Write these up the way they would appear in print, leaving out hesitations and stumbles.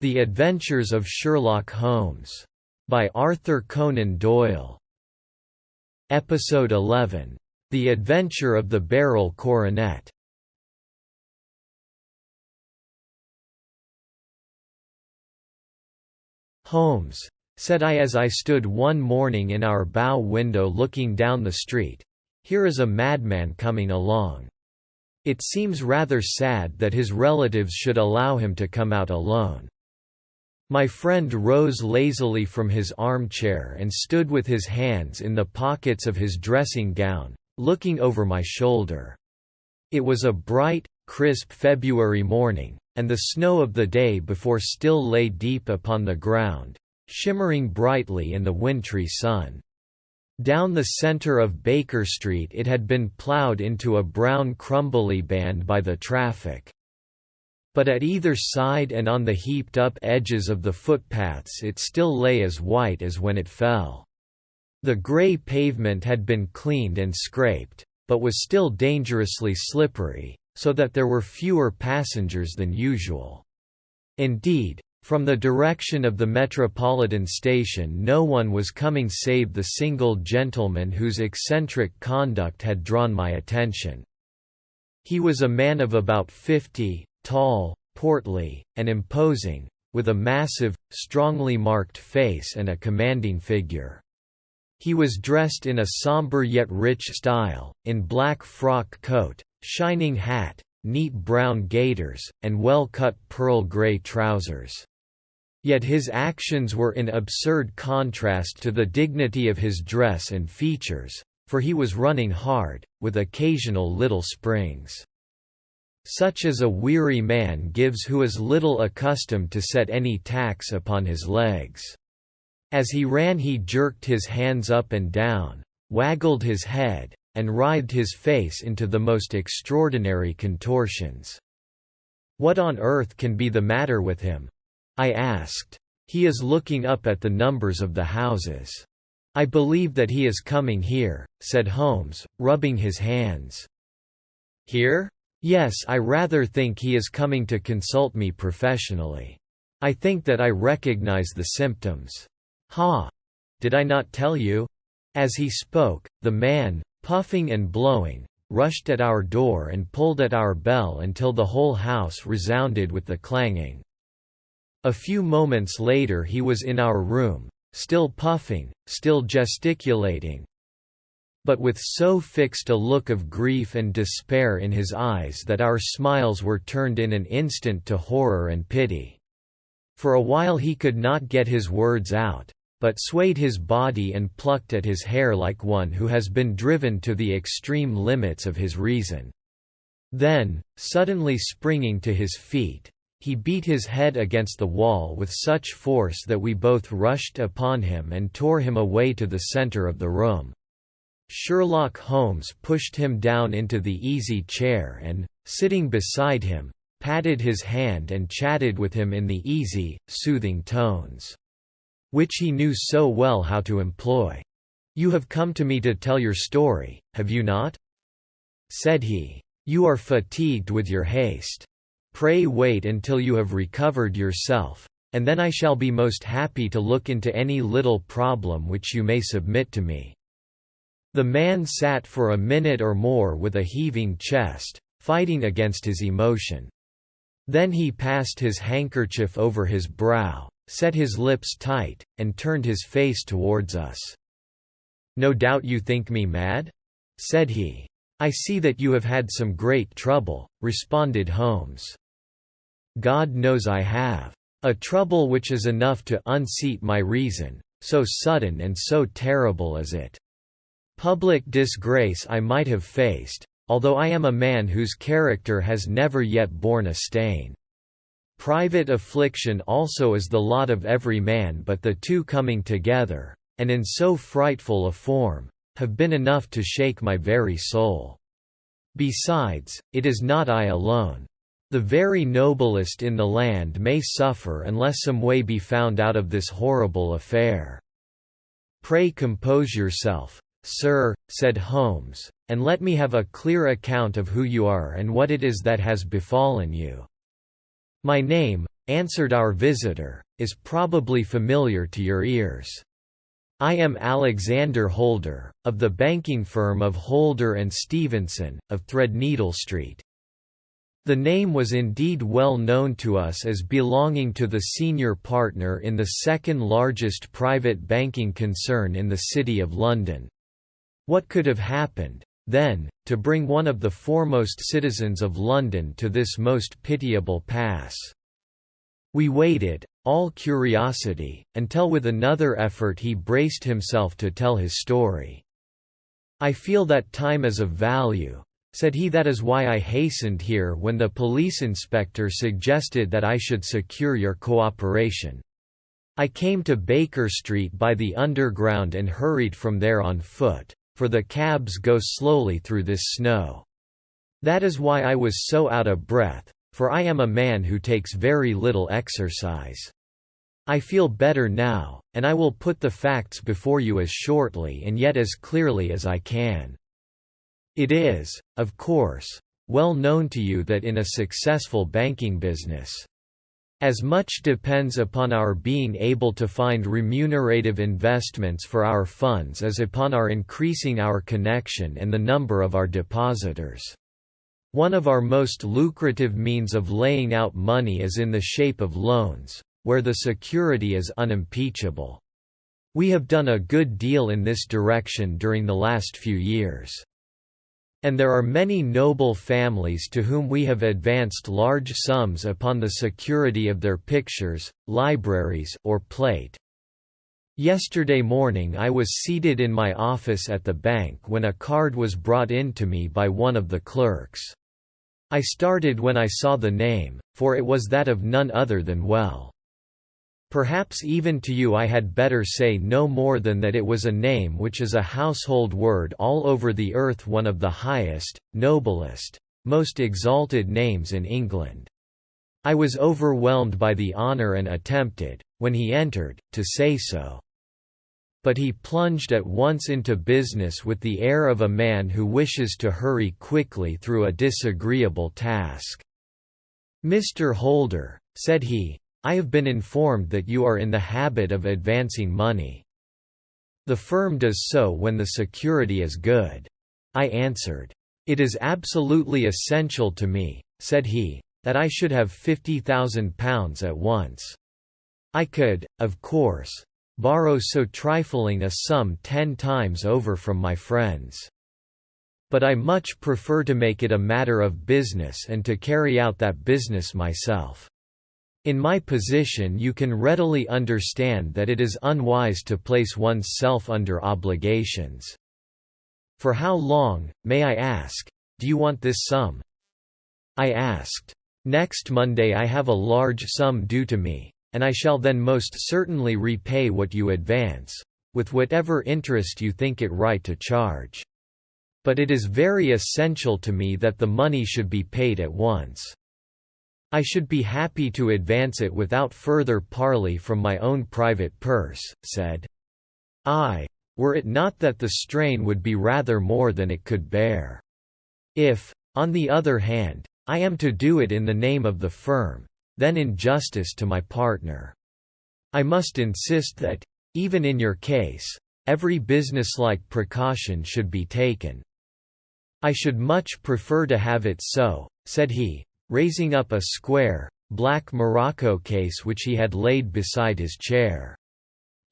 The Adventures of Sherlock Holmes, by Arthur Conan Doyle. Episode 11. The Adventure of the Beryl Coronet. "Holmes," said I as I stood one morning in our bow window looking down the street, "here is a madman coming along. It seems rather sad that his relatives should allow him to come out alone." My friend rose lazily from his armchair and stood with his hands in the pockets of his dressing gown, looking over my shoulder. It was a bright, crisp February morning, and the snow of the day before still lay deep upon the ground, shimmering brightly in the wintry sun. Down the center of Baker Street it had been plowed into a brown crumbly band by the traffic. But at either side and on the heaped-up edges of the footpaths it still lay as white as when it fell. The gray pavement had been cleaned and scraped, but was still dangerously slippery, so that there were fewer passengers than usual. Indeed, from the direction of the Metropolitan Station no one was coming save the single gentleman whose eccentric conduct had drawn my attention. He was a man of about 50, tall, portly, and imposing, with a massive, strongly marked face and a commanding figure. He was dressed in a somber yet rich style, in black frock coat, shining hat, neat brown gaiters, and well-cut pearl grey trousers. Yet his actions were in absurd contrast to the dignity of his dress and features, for he was running hard, with occasional little springs. Such as a weary man gives who is little accustomed to set any tax upon his legs. As he ran he jerked his hands up and down, waggled his head, and writhed his face into the most extraordinary contortions. "What on earth can be the matter with him?" I asked. "He is looking up at the numbers of the houses. I believe that he is coming here," said Holmes, rubbing his hands. "Here? Yes, I rather think he is coming to consult me professionally. I think that I recognize the symptoms. Ha! Did I not tell you?" As he spoke, the man, puffing and blowing, rushed at our door and pulled at our bell until the whole house resounded with the clanging. A few moments later he was in our room, still puffing, still gesticulating, but with so fixed a look of grief and despair in his eyes that our smiles were turned in an instant to horror and pity. For a while he could not get his words out, but swayed his body and plucked at his hair like one who has been driven to the extreme limits of his reason. Then, suddenly springing to his feet, he beat his head against the wall with such force that we both rushed upon him and tore him away to the center of the room. Sherlock Holmes pushed him down into the easy chair and, sitting beside him, patted his hand and chatted with him in the easy, soothing tones which he knew so well how to employ. "You have come to me to tell your story, have you not?" said he. "You are fatigued with your haste. Pray wait until you have recovered yourself, and then I shall be most happy to look into any little problem which you may submit to me." The man sat for a minute or more with a heaving chest, fighting against his emotion. Then he passed his handkerchief over his brow, set his lips tight, and turned his face towards us. "No doubt you think me mad?" said he. "I see that you have had some great trouble," responded Holmes. "God knows I have. A trouble which is enough to unseat my reason, so sudden and so terrible is it. Public disgrace I might have faced, although I am a man whose character has never yet borne a stain. Private affliction also is the lot of every man, but the two coming together, and in so frightful a form, have been enough to shake my very soul. Besides, it is not I alone. The very noblest in the land may suffer unless some way be found out of this horrible affair." "Pray compose yourself, sir," said Holmes, "and let me have a clear account of who you are and what it is that has befallen you." "My name," answered our visitor, "is probably familiar to your ears. I am Alexander Holder, of the banking firm of Holder and Stevenson, of Threadneedle Street." The name was indeed well known to us as belonging to the senior partner in the second largest private banking concern in the City of London. What could have happened, then, to bring one of the foremost citizens of London to this most pitiable pass? We waited, all curiosity, until with another effort he braced himself to tell his story. "I feel that time is of value," said he. "That is why I hastened here when the police inspector suggested that I should secure your cooperation. I came to Baker Street by the Underground and hurried from there on foot, for the cabs go slowly through this snow. That is why I was so out of breath, for I am a man who takes very little exercise. I feel better now, and I will put the facts before you as shortly and yet as clearly as I can. It is, of course, well known to you that in a successful banking business, as much depends upon our being able to find remunerative investments for our funds as upon our increasing our connection and the number of our depositors. One of our most lucrative means of laying out money is in the shape of loans, where the security is unimpeachable. We have done a good deal in this direction during the last few years. And there are many noble families to whom we have advanced large sums upon the security of their pictures, libraries, or plate. Yesterday morning I was seated in my office at the bank when a card was brought in to me by one of the clerks. I started when I saw the name, for it was that of none other than Well. Perhaps even to you I had better say no more than that it was a name which is a household word all over the earth, one of the highest, noblest, most exalted names in England. I was overwhelmed by the honour and attempted, when he entered, to say so. But he plunged at once into business with the air of a man who wishes to hurry quickly through a disagreeable task. "Mr. Holder," said he, "I have been informed that you are in the habit of advancing money. The firm does so when the security is good." I answered. "It is absolutely essential to me," said he, "that I should have £50,000 at once. I could, of course, borrow so trifling a sum 10 times over from my friends. But I much prefer to make it a matter of business and to carry out that business myself. In my position you can readily understand that it is unwise to place one's self under obligations. For how long, may I ask, do you want this sum?" I asked. "Next Monday I have a large sum due to me, and I shall then most certainly repay what you advance, with whatever interest you think it right to charge. But it is very essential to me that the money should be paid at once. I should be happy to advance it without further parley from my own private purse," said I, "were it not that the strain would be rather more than it could bear. If, on the other hand, I am to do it in the name of the firm, then in justice to my partner, I must insist that, even in your case, every businesslike precaution should be taken." "I should much prefer to have it so," said he, raising up a square, black morocco case which he had laid beside his chair.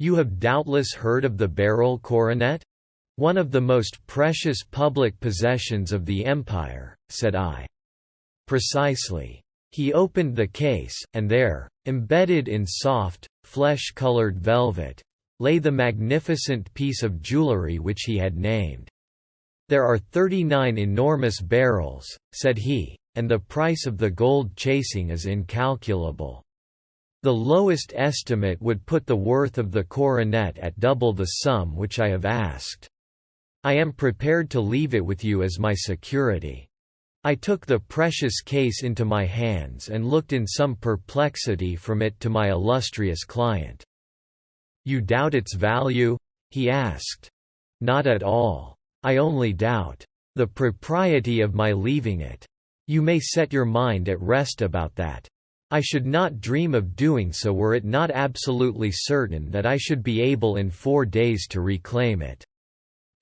"You have doubtless heard of the Beryl coronet? One of the most precious public possessions of the Empire," said I. "Precisely." He opened the case, and there, embedded in soft, flesh-colored velvet, lay the magnificent piece of jewellery which he had named. "There are 39 enormous barrels," said he, "and the price of the gold chasing is incalculable. The lowest estimate would put the worth of the coronet at double the sum which I have asked. I am prepared to leave it with you as my security." I took the precious case into my hands and looked in some perplexity from it to my illustrious client. "You doubt its value?" he asked. "Not at all. I only doubt the propriety of my leaving it. You may set your mind at rest about that. I should not dream of doing so were it not absolutely certain that I should be able in 4 days to reclaim it.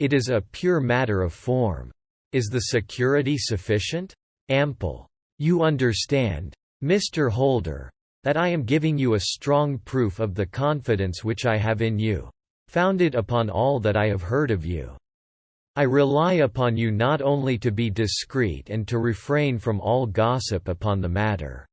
It is a pure matter of form. Is the security sufficient? Ample. You understand, Mr. Holder, that I am giving you a strong proof of the confidence which I have in you, founded upon all that I have heard of you. I rely upon you not only to be discreet and to refrain from all gossip upon the matter,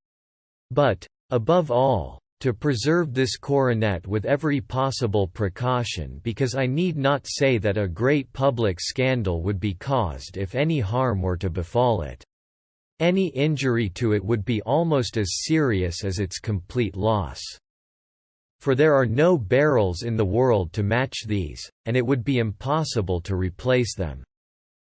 but, above all, to preserve this coronet with every possible precaution, because I need not say that a great public scandal would be caused if any harm were to befall it. Any injury to it would be almost as serious as its complete loss. For there are no beryls in the world to match these, and it would be impossible to replace them.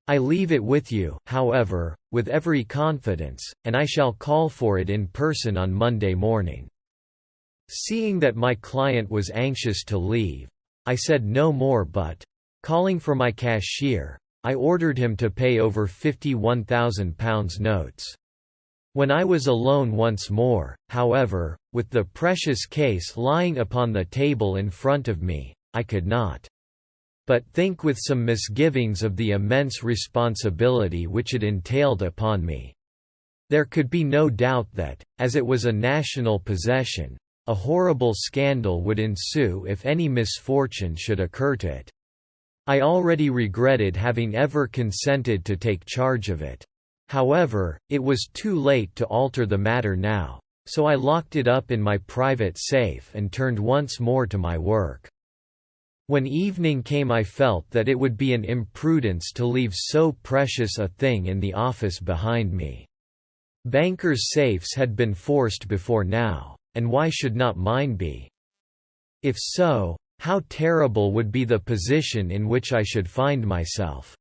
I leave it with you, however, with every confidence, and I shall call for it in person on Monday morning." Seeing that my client was anxious to leave, I said no more, but, calling for my cashier, I ordered him to pay over £51,000 notes. When I was alone once more, however, with the precious case lying upon the table in front of me, I could not but think with some misgivings of the immense responsibility which it entailed upon me. There could be no doubt that, as it was a national possession, a horrible scandal would ensue if any misfortune should occur to it. I already regretted having ever consented to take charge of it. However, it was too late to alter the matter now, so I locked it up in my private safe and turned once more to my work. When evening came I felt that it would be an imprudence to leave so precious a thing in the office behind me. Bankers' safes had been forced before now, and why should not mine be? If so, how terrible would be the position in which I should find myself.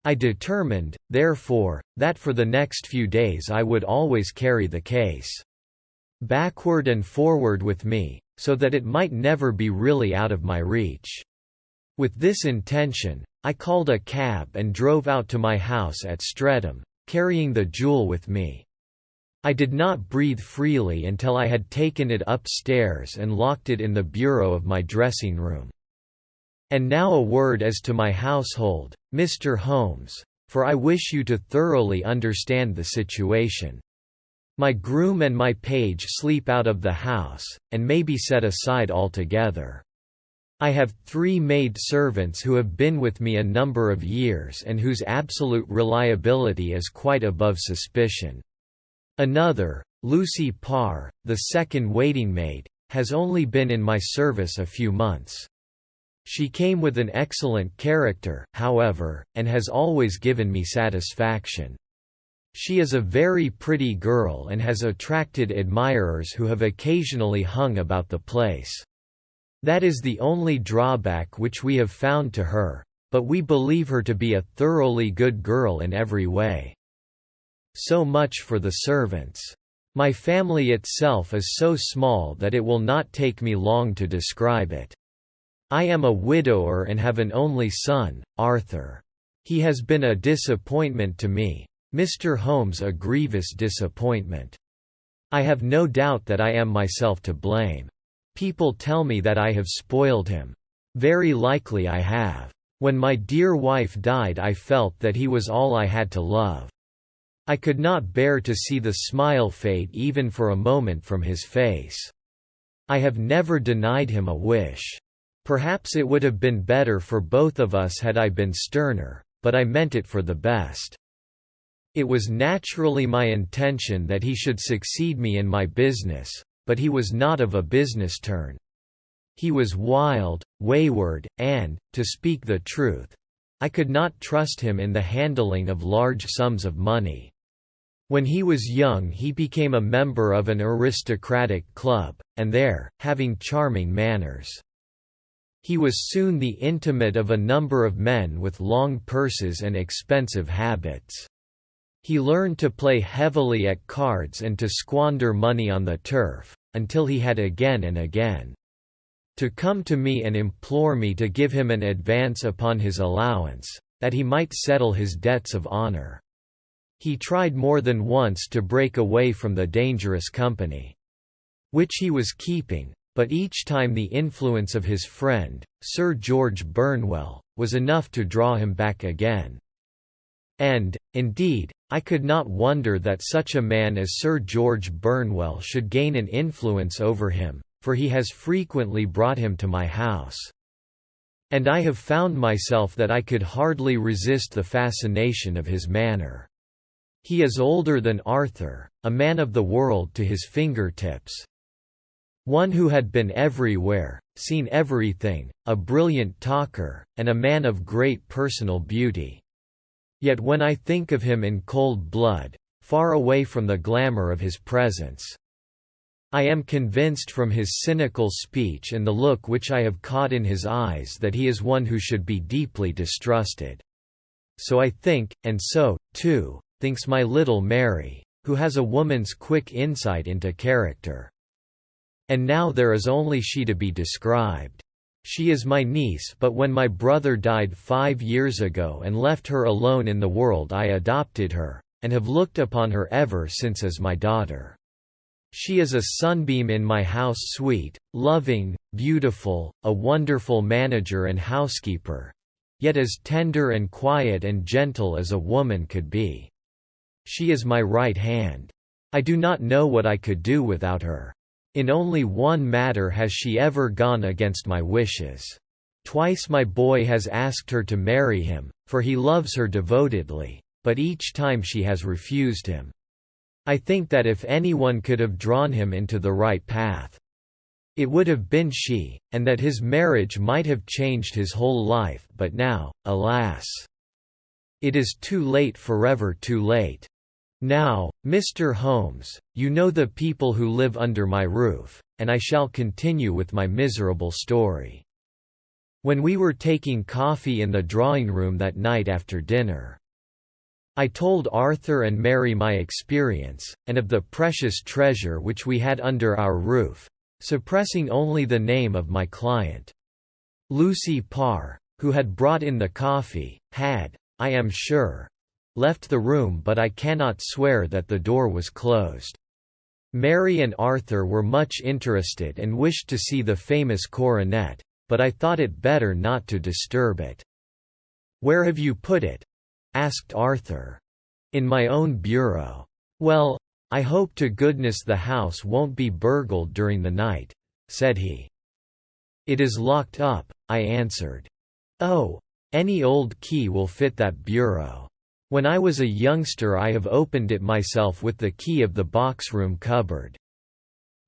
I determined, therefore, that for the next few days I would always carry the case backward and forward with me, so that it might never be really out of my reach. With this intention, I called a cab and drove out to my house at Streatham, carrying the jewel with me. I did not breathe freely until I had taken it upstairs and locked it in the bureau of my dressing room. And now a word as to my household, Mr. Holmes, for I wish you to thoroughly understand the situation. My groom and my page sleep out of the house, and may be set aside altogether. I have 3 maid servants who have been with me a number of years and whose absolute reliability is quite above suspicion. Another, Lucy Parr, the second waiting maid, has only been in my service a few months. She came with an excellent character, however, and has always given me satisfaction. She is a very pretty girl and has attracted admirers who have occasionally hung about the place. That is the only drawback which we have found to her, but we believe her to be a thoroughly good girl in every way. So much for the servants. My family itself is so small that it will not take me long to describe it. I am a widower and have an only son, Arthur. He has been a disappointment to me, Mr. Holmes, a grievous disappointment. I have no doubt that I am myself to blame. People tell me that I have spoiled him. Very likely I have. When my dear wife died I felt that he was all I had to love. I could not bear to see the smile fade even for a moment from his face. I have never denied him a wish. Perhaps it would have been better for both of us had I been sterner, but I meant it for the best. It was naturally my intention that he should succeed me in my business, but he was not of a business turn. He was wild, wayward, and, to speak the truth, I could not trust him in the handling of large sums of money. When he was young he became a member of an aristocratic club, and there, having charming manners. He was soon the intimate of a number of men with long purses and expensive habits. He learned to play heavily at cards and to squander money on the turf, until he had again and again to come to me and implore me to give him an advance upon his allowance, that he might settle his debts of honor. He tried more than once to break away from the dangerous company which he was keeping, but each time the influence of his friend, Sir George Burnwell, was enough to draw him back again. And, indeed, I could not wonder that such a man as Sir George Burnwell should gain an influence over him, for he has frequently brought him to my house. And I have found myself that I could hardly resist the fascination of his manner. He is older than Arthur, a man of the world to his fingertips. One who had been everywhere, seen everything, a brilliant talker, and a man of great personal beauty. Yet when I think of him in cold blood, far away from the glamour of his presence, I am convinced from his cynical speech and the look which I have caught in his eyes that he is one who should be deeply distrusted. So I think, and so, too, thinks my little Mary, who has a woman's quick insight into character. And now there is only she to be described. She is my niece, but when my brother died 5 years ago and left her alone in the world, I adopted her, and have looked upon her ever since as my daughter. She is a sunbeam in my house, sweet, loving, beautiful, a wonderful manager and housekeeper, yet as tender and quiet and gentle as a woman could be. She is my right hand. I do not know what I could do without her. In only one matter has she ever gone against my wishes. Twice my boy has asked her to marry him, for he loves her devotedly, but each time she has refused him. I think that if anyone could have drawn him into the right path, it would have been she, and that his marriage might have changed his whole life, but now, alas! It is too late, forever too late. Now, Mr. Holmes, you know the people who live under my roof, and I shall continue with my miserable story. When we were taking coffee in the drawing-room that night after dinner, I told Arthur and Mary my experience, and of the precious treasure which we had under our roof, suppressing only the name of my client. Lucy Parr, who had brought in the coffee, had, I am sure, left the room, but I cannot swear that the door was closed. Mary and Arthur were much interested and wished to see the famous coronet, but I thought it better not to disturb it. "Where have you put it?" asked Arthur. "In my own bureau." "Well, I hope to goodness the house won't be burgled during the night," said he. "It is locked up," I answered. "Oh, any old key will fit that bureau. When I was a youngster I have opened it myself with the key of the box-room cupboard."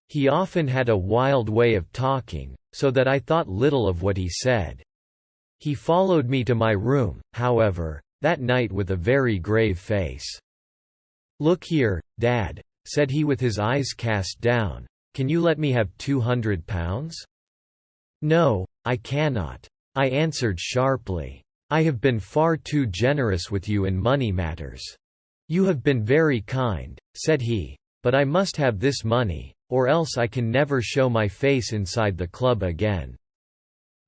He often had a wild way of talking, so that I thought little of what he said. He followed me to my room, however, that night with a very grave face. "Look here, Dad," said he with his eyes cast down, "can you let me have £200? "No, I cannot," I answered sharply. "I have been far too generous with you in money matters." "You have been very kind," said he, "but I must have this money, or else I can never show my face inside the club again."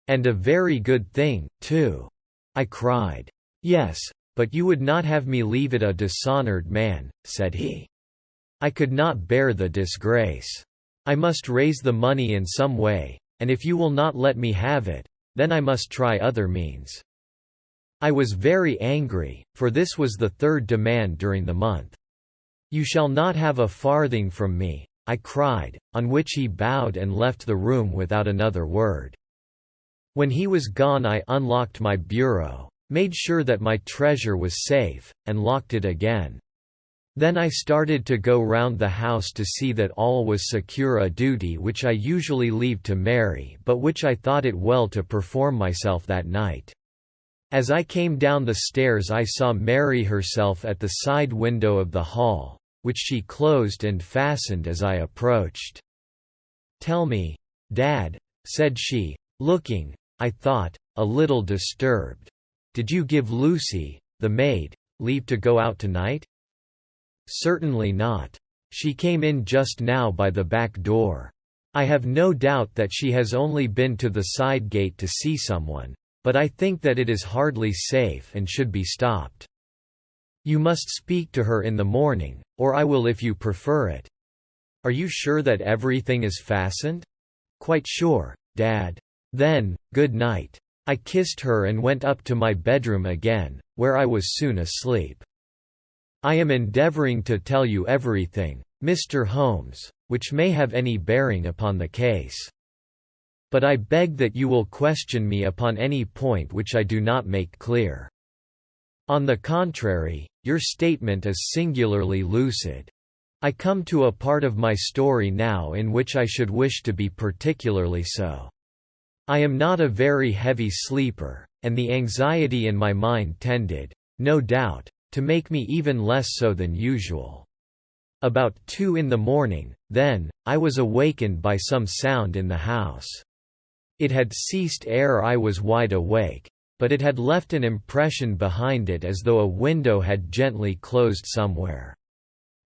"And a very good thing, too," I cried. "Yes, but you would not have me leave it a dishonored man," said he. "I could not bear the disgrace. I must raise the money in some way, and if you will not let me have it, then I must try other means." I was very angry, for this was the third demand during the month. "You shall not have a farthing from me," I cried, on which he bowed and left the room without another word. When he was gone I unlocked my bureau, made sure that my treasure was safe, and locked it again. Then I started to go round the house to see that all was secure, a duty which I usually leave to Mary but which I thought it well to perform myself that night. As I came down the stairs I saw Mary herself at the side window of the hall, which she closed and fastened as I approached. "Tell me, Dad," said she, looking, I thought, a little disturbed, "did you give Lucy, the maid, leave to go out tonight?" "Certainly not. She came in just now by the back door. I have no doubt that she has only been to the side gate to see someone, but I think that it is hardly safe and should be stopped." You must speak to her in the morning, or I will if you prefer it. Are you sure that everything is fastened? Quite sure, Dad. Then, good night. I kissed her and went up to my bedroom again, where I was soon asleep. I am endeavoring to tell you everything, Mr. Holmes, which may have any bearing upon the case. But I beg that you will question me upon any point which I do not make clear. On the contrary, your statement is singularly lucid. I come to a part of my story now in which I should wish to be particularly so. I am not a very heavy sleeper, and the anxiety in my mind tended, no doubt, to make me even less so than usual. About 2 in the morning, then, I was awakened by some sound in the house. It had ceased ere I was wide awake, but it had left an impression behind it as though a window had gently closed somewhere.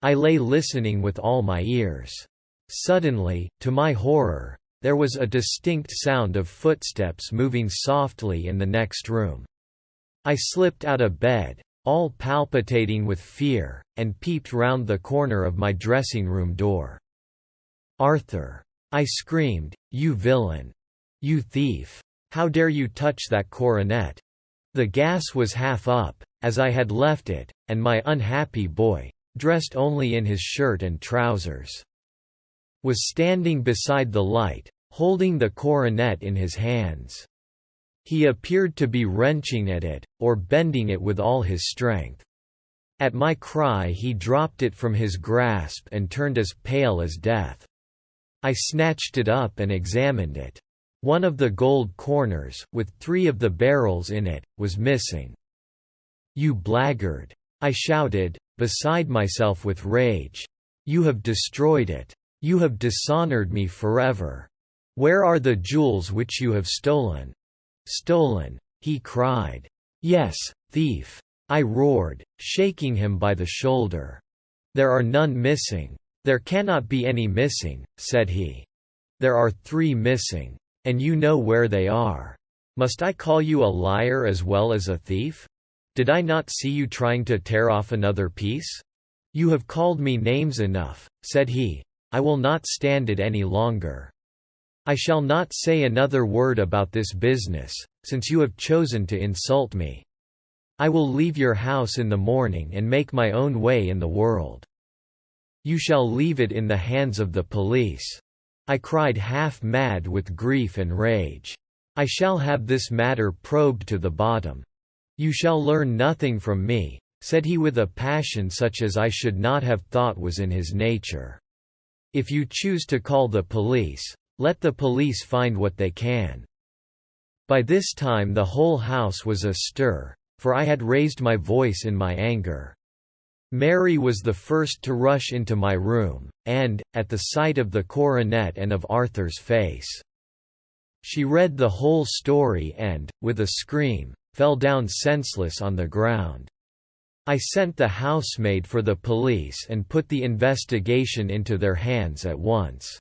I lay listening with all my ears. Suddenly, to my horror, there was a distinct sound of footsteps moving softly in the next room. I slipped out of bed, all palpitating with fear, and peeped round the corner of my dressing-room door. "Arthur!" I screamed, "you villain! You thief! How dare you touch that coronet?" The gas was half up, as I had left it, and my unhappy boy, dressed only in his shirt and trousers, was standing beside the light, holding the coronet in his hands. He appeared to be wrenching at it, or bending it with all his strength. At my cry he dropped it from his grasp and turned as pale as death. I snatched it up and examined it. One of the gold corners, with 3 of the barrels in it, was missing. "You blackguard!" I shouted, beside myself with rage. "You have destroyed it. You have dishonored me forever. Where are the jewels which you have stolen?" "Stolen?" he cried. "Yes, thief!" I roared, shaking him by the shoulder. "There are none missing." "There cannot be any missing," said he. "There are 3 missing. And you know where they are. Must I call you a liar as well as a thief? Did I not see you trying to tear off another piece? You have called me names enough," said he. "I will not stand it any longer. I shall not say another word about this business, since you have chosen to insult me. I will leave your house in the morning and make my own way in the world." "You shall leave it in the hands of the police," I cried, half mad with grief and rage. "I shall have this matter probed to the bottom. You shall learn nothing from me," said he with a passion such as I should not have thought was in his nature. "If you choose to call the police, let the police find what they can." By this time the whole house was astir, for I had raised my voice in my anger. Mary was the first to rush into my room, and, at the sight of the coronet and of Arthur's face, she read the whole story and, with a scream, fell down senseless on the ground. I sent the housemaid for the police and put the investigation into their hands at once.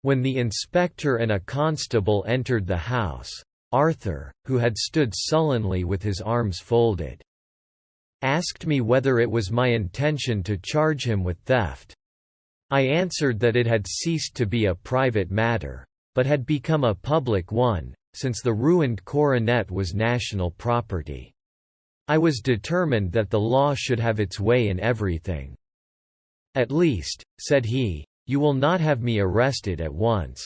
When the inspector and a constable entered the house, Arthur, who had stood sullenly with his arms folded, asked me whether it was my intention to charge him with theft. I answered that it had ceased to be a private matter, but had become a public one, since the ruined coronet was national property. I was determined that the law should have its way in everything. "At least," said he, "you will not have me arrested at once.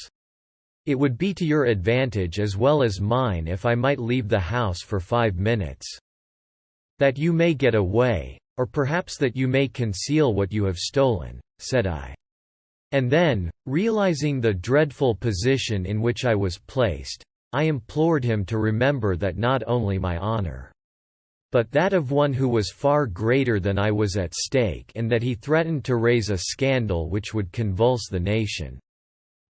It would be to your advantage as well as mine if I might leave the house for 5 minutes. That you may get away, or perhaps that you may conceal what you have stolen," said I. And then, realizing the dreadful position in which I was placed, I implored him to remember that not only my honor, but that of one who was far greater than I was at stake, and that he threatened to raise a scandal which would convulse the nation.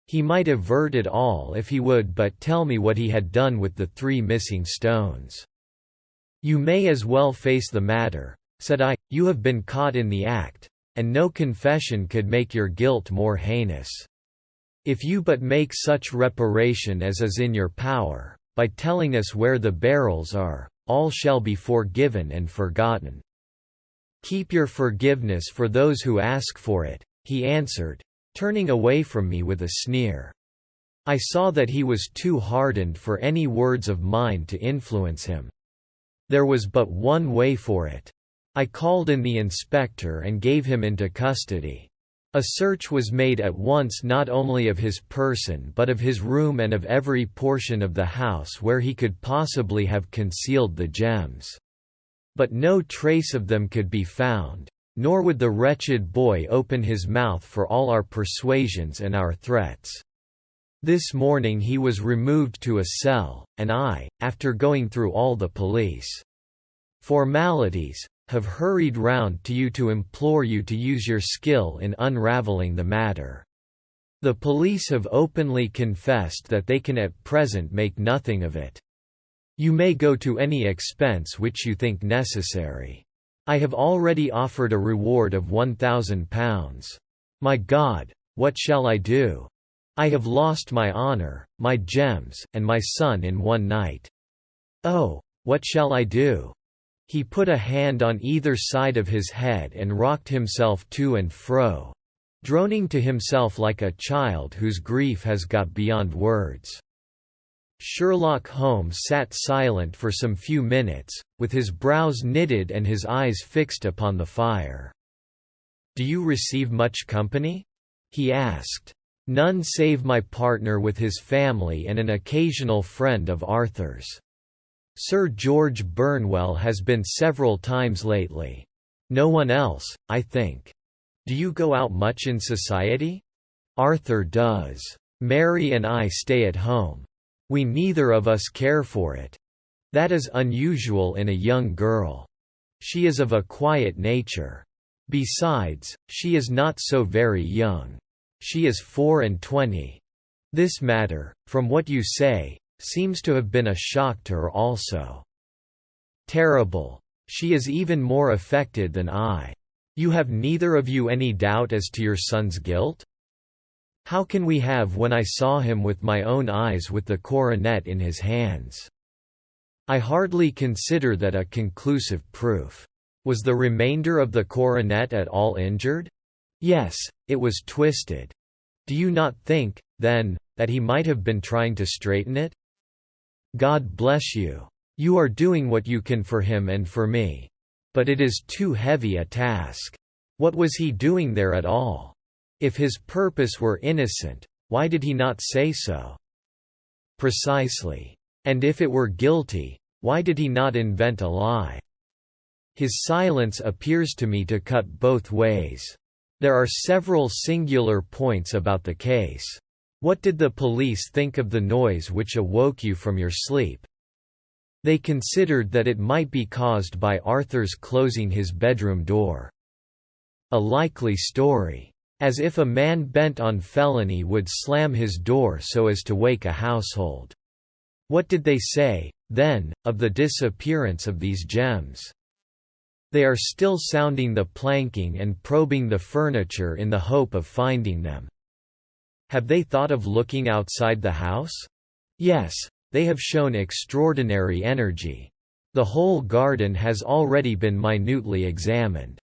He might avert it all if he would but tell me what he had done with the 3 missing stones. "You may as well face the matter," said I. "You have been caught in the act, and no confession could make your guilt more heinous. If you but make such reparation as is in your power, by telling us where the barrels are, all shall be forgiven and forgotten." "Keep your forgiveness for those who ask for it," he answered, turning away from me with a sneer. I saw that he was too hardened for any words of mine to influence him. There was but one way for it. I called in the inspector and gave him into custody. A search was made at once not only of his person but of his room and of every portion of the house where he could possibly have concealed the gems. But no trace of them could be found, nor would the wretched boy open his mouth for all our persuasions and our threats. This morning he was removed to a cell, and I, after going through all the police formalities, have hurried round to you to implore you to use your skill in unraveling the matter. The police have openly confessed that they can at present make nothing of it. You may go to any expense which you think necessary. I have already offered a reward of £1,000. My God, what shall I do? I have lost my honor, my gems, and my son in one night. Oh, what shall I do?" He put a hand on either side of his head and rocked himself to and fro, droning to himself like a child whose grief has got beyond words. Sherlock Holmes sat silent for some few minutes, with his brows knitted and his eyes fixed upon the fire. "Do you receive much company?" he asked. "None save my partner with his family and an occasional friend of Arthur's. Sir George Burnwell has been several times lately. No one else, I think. Do you go out much in society?" "Arthur does. Mary and I stay at home. We neither of us care for it. That is unusual in a young girl. She is of a quiet nature. Besides, she is not so very young. She is 24. This matter, from what you say, seems to have been a shock to her also." "Terrible. She is even more affected than I. You have neither of you any doubt as to your son's guilt?" "How can we have when I saw him with my own eyes with the coronet in his hands? I hardly consider that a conclusive proof. Was the remainder of the coronet at all injured?" "Yes, it was twisted." "Do you not think, then, that he might have been trying to straighten it?" "God bless you. You are doing what you can for him and for me. But it is too heavy a task. What was he doing there at all? If his purpose were innocent, why did he not say so?" "Precisely. And if it were guilty, why did he not invent a lie?" "His silence appears to me to cut both ways. There are several singular points about the case. What did the police think of the noise which awoke you from your sleep?" "They considered that it might be caused by Arthur's closing his bedroom door." "A likely story. As if a man bent on felony would slam his door so as to wake a household. What did they say, then, of the disappearance of these gems?" "They are still sounding the planking and probing the furniture in the hope of finding them." "Have they thought of looking outside the house?" "Yes, they have shown extraordinary energy. The whole garden has already been minutely examined."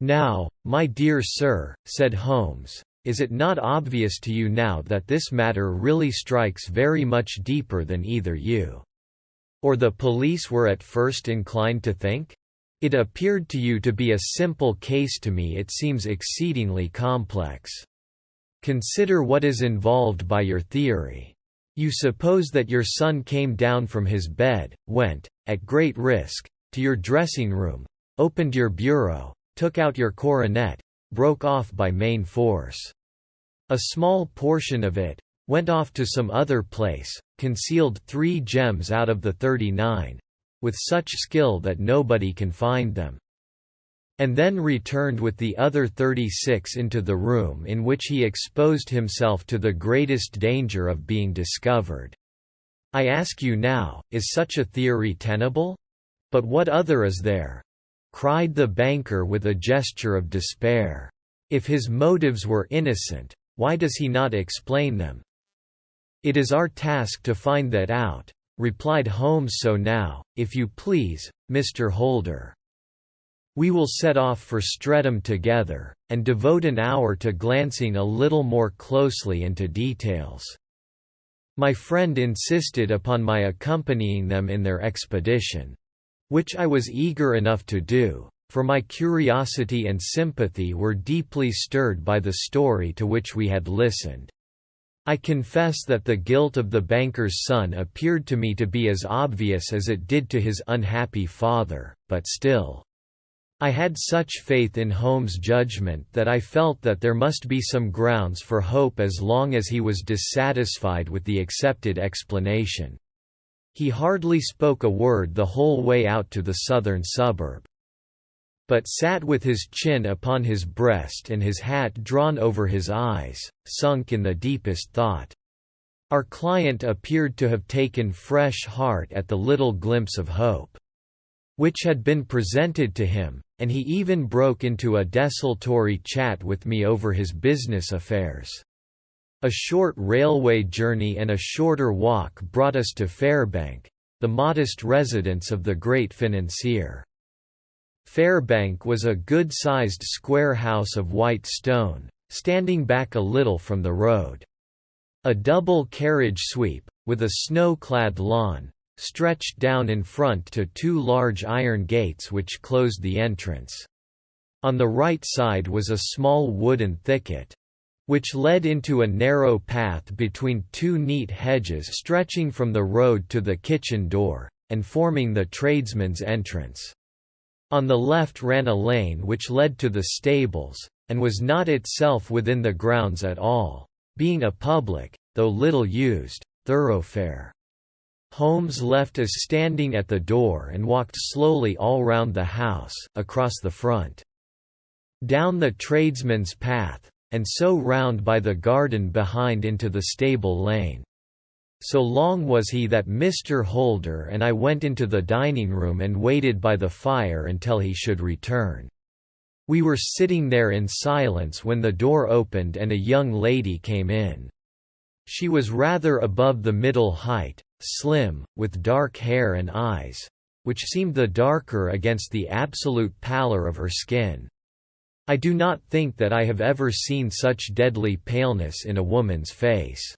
"Now, my dear sir," said Holmes, "is it not obvious to you now that this matter really strikes very much deeper than either you or the police were at first inclined to think? It appeared to you to be a simple case. To me it seems exceedingly complex. Consider what is involved by your theory. You suppose that your son came down from his bed, went, at great risk, to your dressing room, opened your bureau, took out your coronet, broke off by main force. A small portion of it went off to some other place, concealed 3 gems out of the 39, with such skill that nobody can find them, and then returned with the other 36 into the room in which he exposed himself to the greatest danger of being discovered. I ask you now, is such a theory tenable? But what other is there?" cried the banker with a gesture of despair. "If his motives were innocent, why does he not explain them?" "It is our task to find that out," replied Holmes. "So now, if you please, Mr. Holder." We will set off for Streatham together, and devote an hour to glancing a little more closely into details." My friend insisted upon my accompanying them in their expedition. Which I was eager enough to do, for my curiosity and sympathy were deeply stirred by the story to which we had listened. I confess that the guilt of the banker's son appeared to me to be as obvious as it did to his unhappy father, but still, I had such faith in Holmes' judgment that I felt that there must be some grounds for hope as long as he was dissatisfied with the accepted explanation. He hardly spoke a word the whole way out to the southern suburb, but sat with his chin upon his breast and his hat drawn over his eyes, sunk in the deepest thought. Our client appeared to have taken fresh heart at the little glimpse of hope which had been presented to him, and he even broke into a desultory chat with me over his business affairs. A short railway journey and a shorter walk brought us to Fairbank, the modest residence of the great financier. Fairbank was a good-sized square house of white stone, standing back a little from the road. A double carriage sweep, with a snow-clad lawn, stretched down in front to two large iron gates which closed the entrance. On the right side was a small wooden thicket, which led into a narrow path between two neat hedges stretching from the road to the kitchen door, and forming the tradesman's entrance. On the left ran a lane which led to the stables, and was not itself within the grounds at all, being a public, though little used, thoroughfare. Holmes left us standing at the door and walked slowly all round the house, across the front, down the tradesman's path, and so round by the garden behind into the stable lane. So long was he that Mr. Holder and I went into the dining room and waited by the fire until he should return. We were sitting there in silence when the door opened and a young lady came in. She was rather above the middle height, slim, with dark hair and eyes, which seemed the darker against the absolute pallor of her skin. I do not think that I have ever seen such deadly paleness in a woman's face.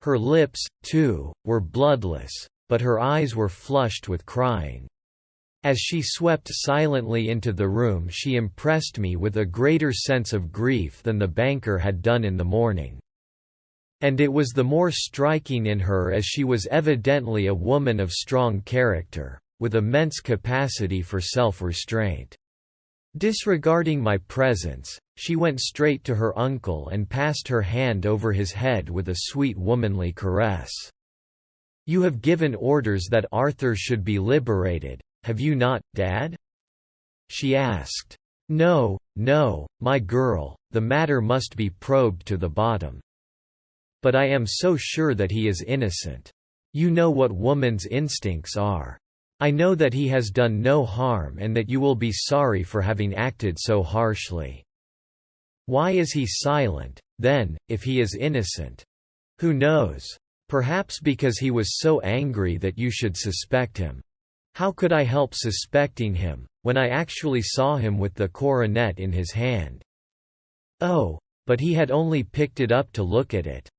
Her lips, too, were bloodless, but her eyes were flushed with crying. As she swept silently into the room she impressed me with a greater sense of grief than the banker had done in the morning. And it was the more striking in her as she was evidently a woman of strong character, with immense capacity for self-restraint. Disregarding my presence, she went straight to her uncle and passed her hand over his head with a sweet womanly caress. "You have given orders that Arthur should be liberated, have you not, Dad?" she asked. "No, no, my girl, the matter must be probed to the bottom. But I am so sure that he is innocent. You know what woman's instincts are. I know that he has done no harm and that you will be sorry for having acted so harshly. Why is he silent, then, if he is innocent? Who knows? Perhaps because he was so angry that you should suspect him. How could I help suspecting him, when I actually saw him with the coronet in his hand? Oh, but he had only picked it up to look at it.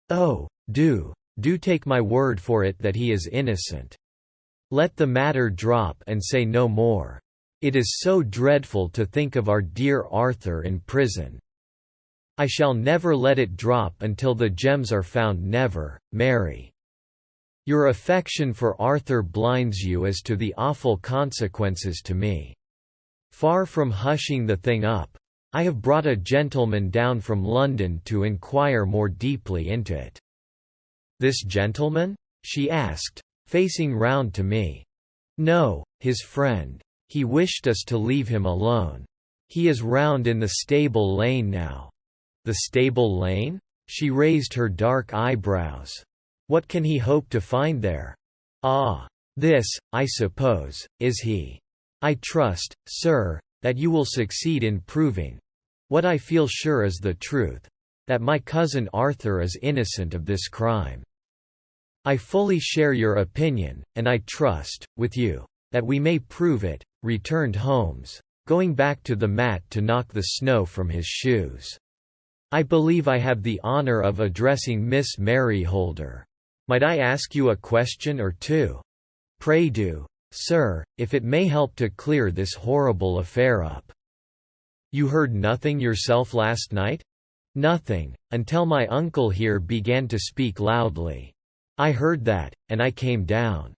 Oh, do take my word for it that he is innocent. Let the matter drop and say no more. It is so dreadful to think of our dear Arthur in prison. I shall never let it drop until the gems are found. Never, Mary. Your affection for Arthur blinds you as to the awful consequences to me. Far from hushing the thing up, I have brought a gentleman down from London to inquire more deeply into it." "This gentleman?" she asked, facing round to me. "No, his friend. He wished us to leave him alone. He is round in the stable lane now." "The stable lane?" She raised her dark eyebrows. "What can he hope to find there?" "Ah, this, I suppose, is he. I trust, sir, that you will succeed in proving what I feel sure is the truth, that my cousin Arthur is innocent of this crime. I fully share your opinion, and I trust, with you, "That we may prove it," returned Holmes, going back to the mat to knock the snow from his shoes. "I believe I have the honor of addressing Miss Mary Holder. Might I ask you a question or two?" "Pray do, sir, if it may help to clear this horrible affair up." "You heard nothing yourself last night?" "Nothing, until my uncle here began to speak loudly. I heard that, and I came down.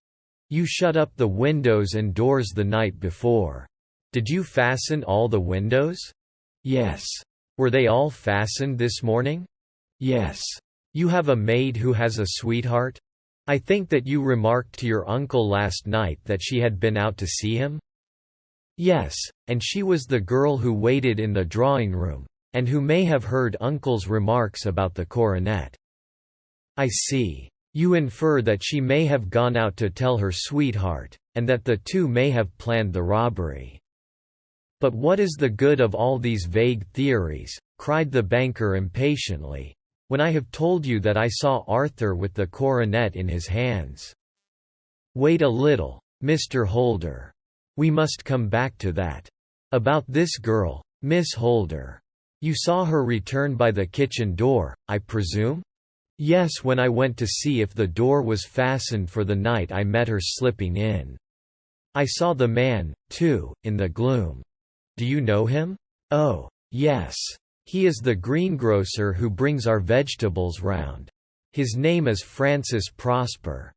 You shut up the windows and doors the night before. Did you fasten all the windows?" "Yes." "Were they all fastened this morning?" "Yes." "You have a maid who has a sweetheart? I think that you remarked to your uncle last night that she had been out to see him?" "Yes, and she was the girl who waited in the drawing-room, and who may have heard uncle's remarks about the coronet." "I see. You infer that she may have gone out to tell her sweetheart, and that the two may have planned the robbery." "But what is the good of all these vague theories," cried the banker impatiently, "when I have told you that I saw Arthur with the coronet in his hands?" "Wait a little, Mr. Holder. We must come back to that. About this girl, Miss Holder. You saw her return by the kitchen door, I presume?" "Yes, when I went to see if the door was fastened for the night I met her slipping in. I saw the man, too, in the gloom." "Do you know him?" "Oh, yes. He is the greengrocer who brings our vegetables round. His name is Francis Prosper.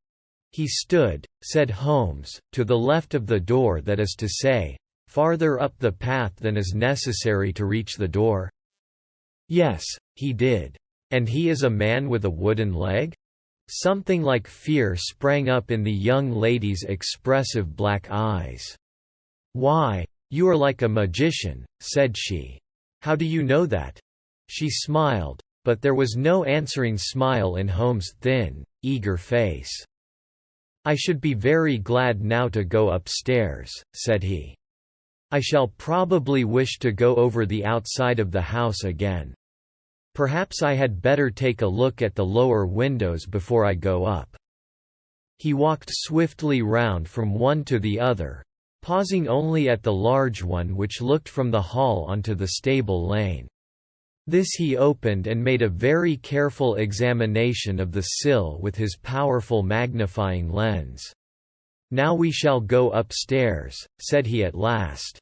He stood," said Holmes, "to the left of the door, that is to say, farther up the path than is necessary to reach the door?" "Yes, he did." "And he is a man with a wooden leg?" Something like fear sprang up in the young lady's expressive black eyes. "Why, you are like a magician," said she. "How do you know that?" She smiled, but there was no answering smile in Holmes' thin, eager face. "I should be very glad now to go upstairs," said he. "I shall probably wish to go over the outside of the house again. Perhaps I had better take a look at the lower windows before I go up." He walked swiftly round from one to the other, pausing only at the large one which looked from the hall onto the stable lane. This he opened and made a very careful examination of the sill with his powerful magnifying lens. "Now we shall go upstairs," said he at last.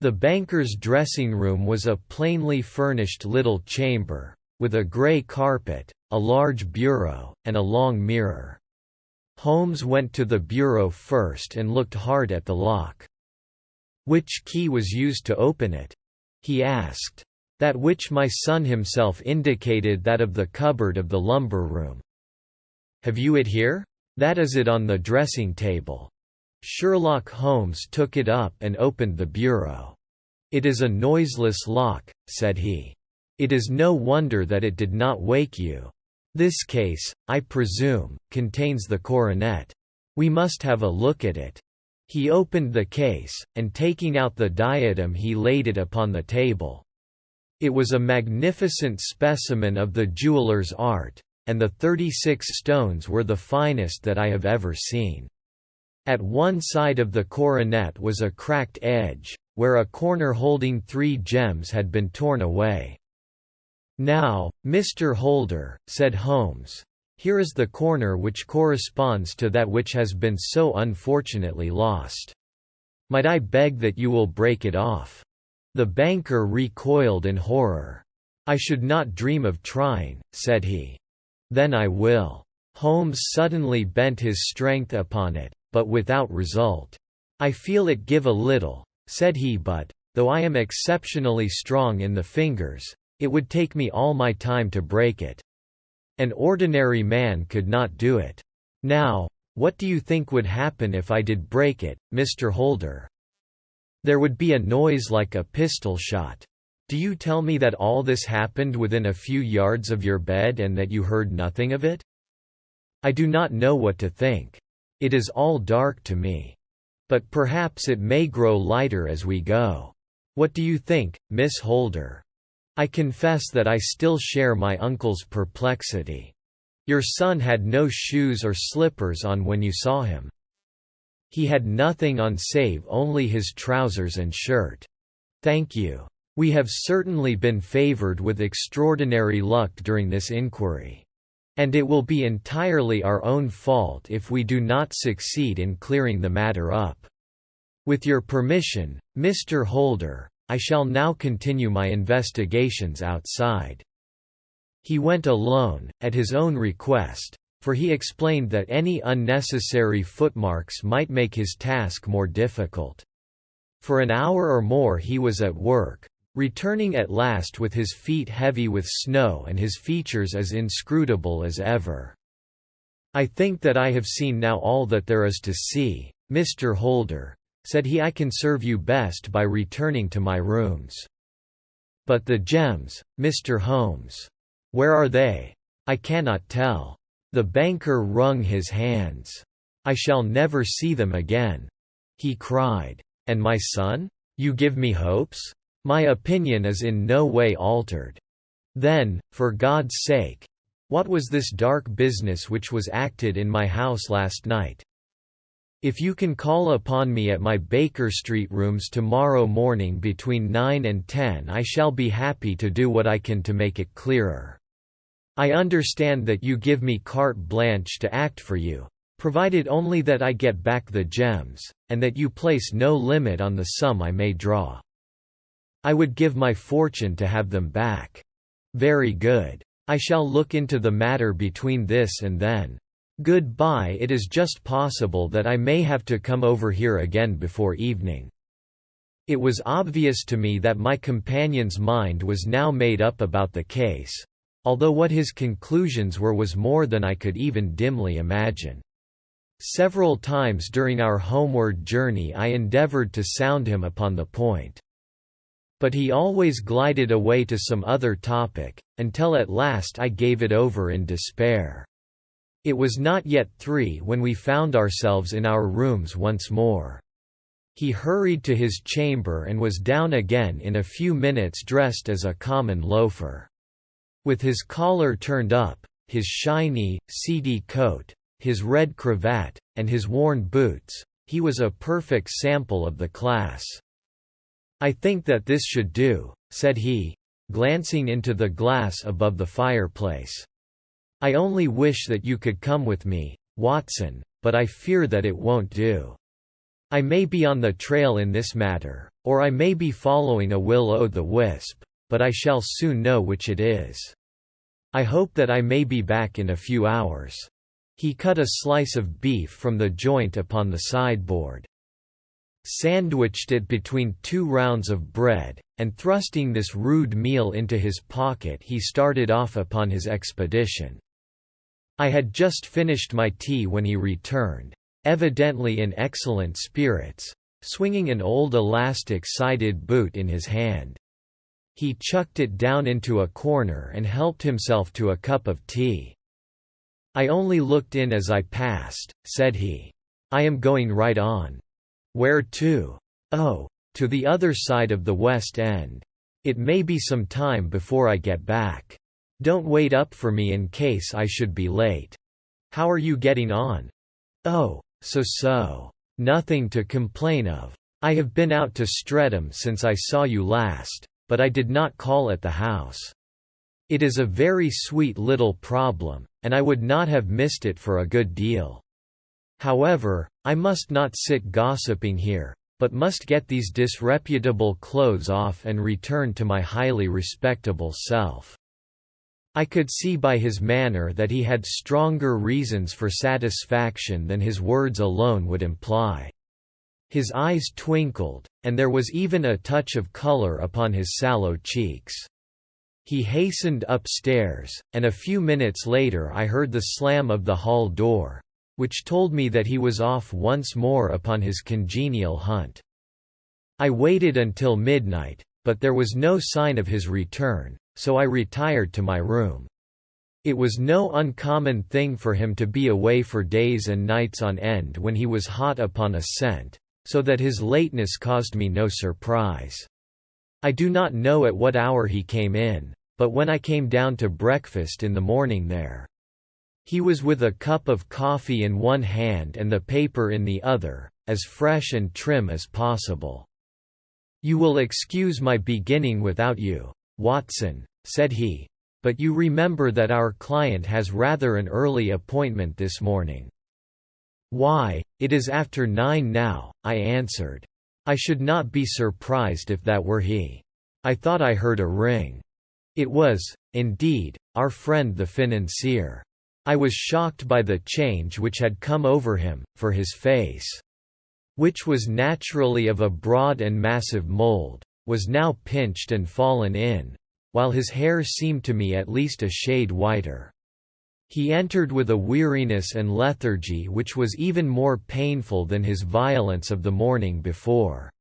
The banker's dressing-room was a plainly furnished little chamber, with a grey carpet, a large bureau, and a long mirror. Holmes went to the bureau first and looked hard at the lock. "Which key was used to open it?" he asked. "That which my son himself indicated, that of the cupboard of the lumber room." "Have you it here?" "That is it on the dressing table." Sherlock Holmes took it up and opened the bureau. "It is a noiseless lock," said he. "It is no wonder that it did not wake you. This case, I presume, contains the coronet. We must have a look at it." He opened the case, and taking out the diadem he laid it upon the table. It was a magnificent specimen of the jeweller's art, and the 36 stones were the finest that I have ever seen. At one side of the coronet was a cracked edge, where a corner holding 3 gems had been torn away. "Now, Mr. Holder," said Holmes, "here is the corner which corresponds to that which has been so unfortunately lost. Might I beg that you will break it off?" The banker recoiled in horror. "I should not dream of trying," said he. "Then I will." Holmes suddenly bent his strength upon it, but without result. "I feel it give a little," said he, "but, though I am exceptionally strong in the fingers, it would take me all my time to break it. An ordinary man could not do it. Now, what do you think would happen if I did break it, Mr. Holder?" "There would be a noise like a pistol shot. Do you tell me that all this happened within a few yards of your bed and that you heard nothing of it?" "I do not know what to think. It is all dark to me. But perhaps it may grow lighter as we go. What do you think, Miss Holder?" "I confess that I still share my uncle's perplexity. Your son had no shoes or slippers on when you saw him." He had nothing on save only his trousers and shirt. Thank you. We have certainly been favored with extraordinary luck during this inquiry. And it will be entirely our own fault if we do not succeed in clearing the matter up. With your permission, Mr. Holder, I shall now continue my investigations outside." He went alone, at his own request, for he explained that any unnecessary footmarks might make his task more difficult. For an hour or more he was at work, returning at last with his feet heavy with snow and his features as inscrutable as ever. "I think that I have seen now all that there is to see, Mr. Holder," said he. "I can serve you best by returning to my rooms." "But the gems, Mr. Holmes? Where are they?" "I cannot tell." The banker wrung his hands. "I shall never see them again," he cried. "And my son? You give me hopes? My opinion is in no way altered." "Then, for God's sake, what was this dark business which was acted in my house last night?" "If you can call upon me at my Baker Street rooms tomorrow morning between 9 and 10, I shall be happy to do what I can to make it clearer. I understand that you give me carte blanche to act for you, provided only that I get back the gems, and that you place no limit on the sum I may draw." "I would give my fortune to have them back." "Very good. I shall look into the matter between this and then. Good-bye. It is just possible that I may have to come over here again before evening." It was obvious to me that my companion's mind was now made up about the case, although what his conclusions were was more than I could even dimly imagine. Several times during our homeward journey I endeavored to sound him upon the point. But he always glided away to some other topic, until at last I gave it over in despair. It was not yet 3 when we found ourselves in our rooms once more. He hurried to his chamber and was down again in a few minutes dressed as a common loafer. With his collar turned up, his shiny, seedy coat, his red cravat, and his worn boots, he was a perfect sample of the class. "I think that this should do," said he, glancing into the glass above the fireplace. "I only wish that you could come with me, Watson, but I fear that it won't do. I may be on the trail in this matter, or I may be following a will-o'-the-wisp, but I shall soon know which it is. I hope that I may be back in a few hours." He cut a slice of beef from the joint upon the sideboard, sandwiched it between 2 rounds of bread, and thrusting this rude meal into his pocket he started off upon his expedition. I had just finished my tea when he returned, evidently in excellent spirits, swinging an old elastic-sided boot in his hand. He chucked it down into a corner and helped himself to a cup of tea. "I only looked in as I passed," said he. "I am going right on." "Where to?" "Oh, to the other side of the West End. It may be some time before I get back. Don't wait up for me in case I should be late." "How are you getting on?" "Oh, so. Nothing to complain of. I have been out to Streatham since I saw you last, but I did not call at the house. It is a very sweet little problem, and I would not have missed it for a good deal. However, I must not sit gossiping here, but must get these disreputable clothes off and return to my highly respectable self." I could see by his manner that he had stronger reasons for satisfaction than his words alone would imply. His eyes twinkled, and there was even a touch of color upon his sallow cheeks. He hastened upstairs, and a few minutes later I heard the slam of the hall door, which told me that he was off once more upon his congenial hunt. I waited until midnight, but there was no sign of his return, so I retired to my room. It was no uncommon thing for him to be away for days and nights on end when he was hot upon a scent, so that his lateness caused me no surprise. I do not know at what hour he came in, but when I came down to breakfast in the morning he was with a cup of coffee in one hand and the paper in the other, as fresh and trim as possible. "You will excuse my beginning without you, Watson," said he, "but you remember that our client has rather an early appointment this morning." "Why, it is after 9 now," I answered. "I should not be surprised if that were he. I thought I heard a ring." It was, indeed, our friend the financier. I was shocked by the change which had come over him, for his face, which was naturally of a broad and massive mould, was now pinched and fallen in, while his hair seemed to me at least a shade whiter. He entered with a weariness and lethargy which was even more painful than his violence of the morning before.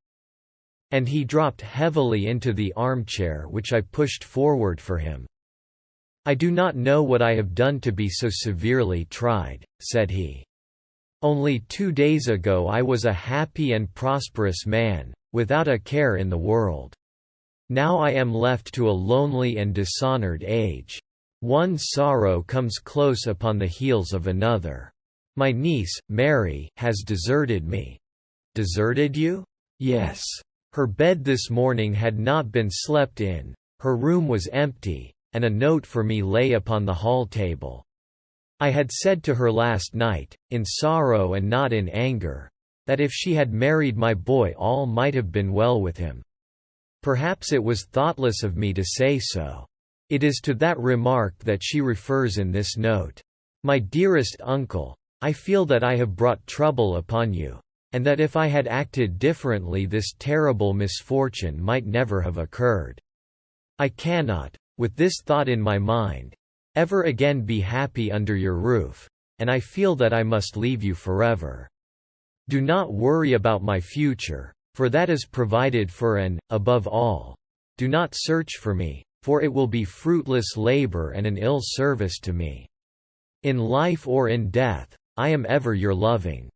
And he dropped heavily into the armchair which I pushed forward for him. "I do not know what I have done to be so severely tried," said he. "Only 2 days ago I was a happy and prosperous man, without a care in the world. Now I am left to a lonely and dishonored age. One sorrow comes close upon the heels of another. My niece, Mary, has deserted me." "Deserted you?" "Yes. Her bed this morning had not been slept in, her room was empty, and a note for me lay upon the hall table. I had said to her last night, in sorrow and not in anger, that if she had married my boy all might have been well with him. Perhaps it was thoughtless of me to say so. It is to that remark that she refers in this note. My dearest uncle, I feel that I have brought trouble upon you, and that if I had acted differently this terrible misfortune might never have occurred. I cannot, with this thought in my mind, ever again be happy under your roof, and I feel that I must leave you forever. Do not worry about my future, for that is provided for, and, above all, do not search for me, for it will be fruitless labor and an ill service to me. In life or in death, I am ever your loving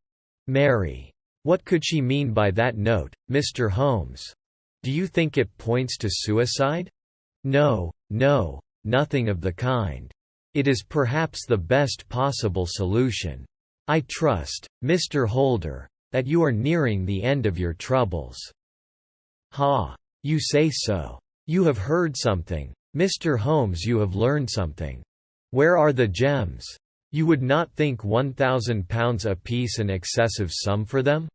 Mary." What could she mean by that note, Mr. Holmes? Do you think it points to suicide? No, no, nothing of the kind. It is perhaps the best possible solution. I trust, Mr. Holder, that you are nearing the end of your troubles." "Ha! You say so. You have heard something. Mr. Holmes, you have learned something. Where are the gems? You would not think £1,000 apiece an excessive sum for them?"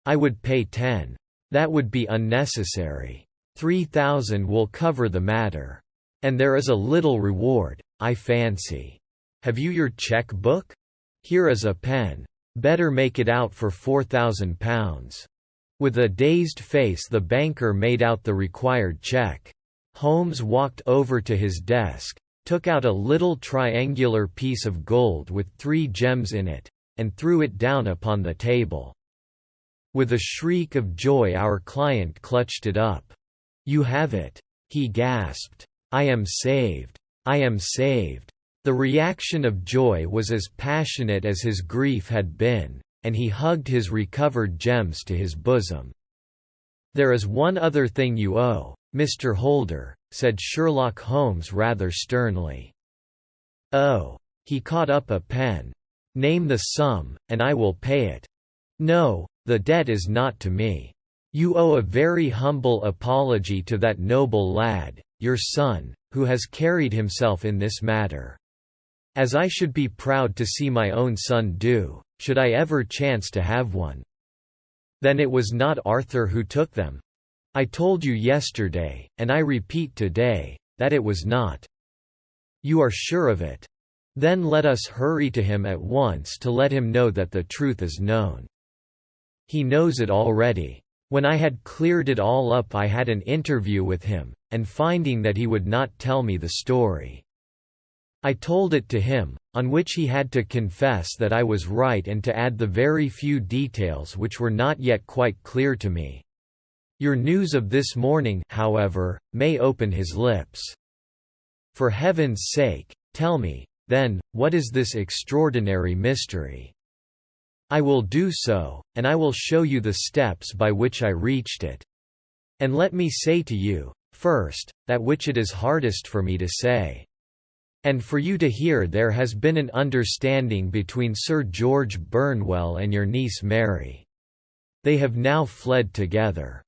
"I would pay 10. That would be unnecessary. 3,000 will cover the matter. And there is a little reward, I fancy. Have you your cheque book? Here is a pen. Better make it out for £4,000. With a dazed face the banker made out the required cheque. Holmes walked over to his desk, took out a little triangular piece of gold with 3 gems in it, and threw it down upon the table. With a shriek of joy our client clutched it up. "You have it," he gasped. "I am saved. I am saved." The reaction of joy was as passionate as his grief had been, and he hugged his recovered gems to his bosom. "There is one other thing you owe, Mr. Holder," said Sherlock Holmes rather sternly. "Oh." He caught up a pen. "Name the sum, and I will pay it." "No, the debt is not to me. You owe a very humble apology to that noble lad, your son, who has carried himself in this matter. As I should be proud to see my own son do, should I ever chance to have one." "Then it was not Arthur who took them?" "I told you yesterday, and I repeat today, that it was not." "You are sure of it? Then let us hurry to him at once to let him know that the truth is known." "He knows it already. When I had cleared it all up I had an interview with him, and finding that he would not tell me the story, I told it to him, on which he had to confess that I was right and to add the very few details which were not yet quite clear to me. Your news of this morning, however, may open his lips. For heaven's sake, tell me, then, what is this extraordinary mystery?" "I will do so, and I will show you the steps by which I reached it. And let me say to you, first, that which it is hardest for me to say. And for you to hear, there has been an understanding between Sir George Burnwell and your niece Mary. They have now fled together.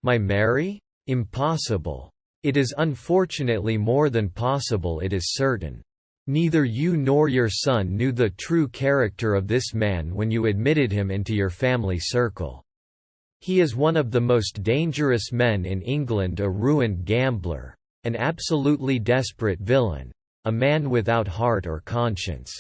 My Mary? Impossible. It is unfortunately more than possible, it is certain. Neither you nor your son knew the true character of this man when you admitted him into your family circle. He is one of the most dangerous men in England, a ruined gambler, an absolutely desperate villain, a man without heart or conscience.